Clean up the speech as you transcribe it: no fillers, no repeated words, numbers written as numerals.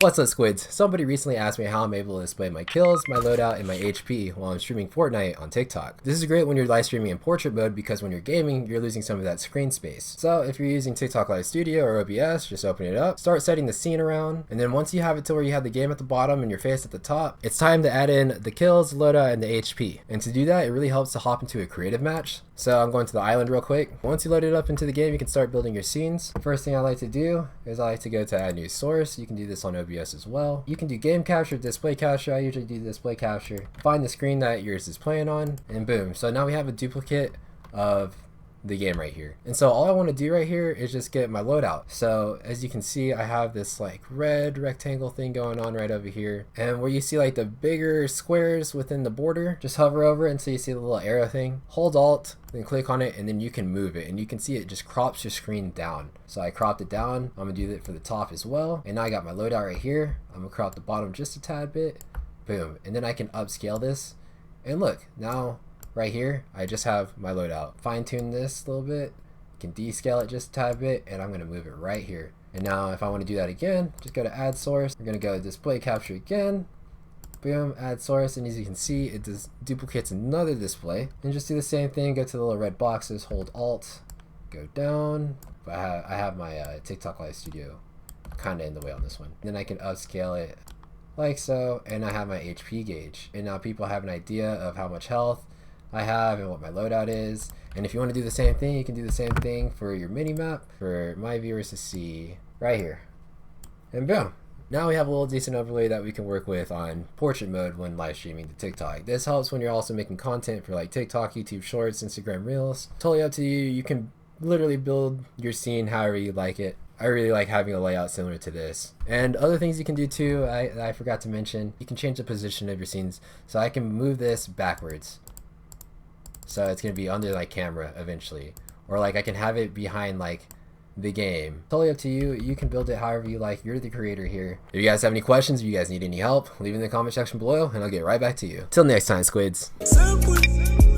What's up, Squids? Somebody recently asked me how I'm able to display my kills, my loadout, and my HP while I'm streaming Fortnite on TikTok. This is great when you're live streaming in portrait mode because when you're gaming, you're losing some of that screen space. So if you're using TikTok Live Studio or OBS, just open it up, start setting the scene around, and then once you have it to where you have the game at the bottom and your face at the top, it's time to add in the kills, loadout, and the HP. And to do that, it really helps to hop into a creative match. So I'm going to the island real quick. Once you load it up into the game, you can start building your scenes. First thing I like to do is I like to go to add new source. You can do this on OBS as well. You can do game capture, display capture. I usually do display capture. Find the screen that yours is playing on, and boom. So now we have a duplicate of the game right here. And so all I want to do right here is just get my loadout. So as you can see, I have this like red rectangle thing going on right over here, and where you see like the bigger squares within the border, just hover over it until you see the little arrow thing, hold alt, then click on it, and then you can move it, and you can see it just crops your screen down. So I cropped it down. I'm gonna do that for the top as well, and now I got my loadout right here. I'm gonna crop the bottom just a tad bit, boom, and then I can upscale this, and look, now right here, I just have my loadout. Fine tune this a little bit, can descale it just a tad bit, and I'm gonna move it right here. And now if I want to do that again, just go to add source. We're gonna go to display capture again, boom, add source, and as you can see, it duplicates another display. And just do the same thing, go to the little red boxes, hold alt, go down. But I have my TikTok Live Studio kind of in the way on this one. Then I can upscale it like so, and I have my HP gauge. And now people have an idea of how much health I have and what my loadout is. And if you want to do the same thing, you can do the same thing for your mini map for my viewers to see right here. And boom, now we have a little decent overlay that we can work with on portrait mode when live streaming to TikTok. This helps when you're also making content for like TikTok, YouTube Shorts, Instagram Reels. Totally up to you. You can literally build your scene however you like it. I really like having a layout similar to this. And other things you can do too, I forgot to mention, you can change the position of your scenes. So I can move this backwards, so it's gonna be under like camera eventually, or like I can have it behind like the game. Totally up to you. You can build it however you like. You're the creator here. If you guys have any questions, if you guys need any help, leave it in the comment section below and I'll get right back to you. Till next time, Squids. Smply.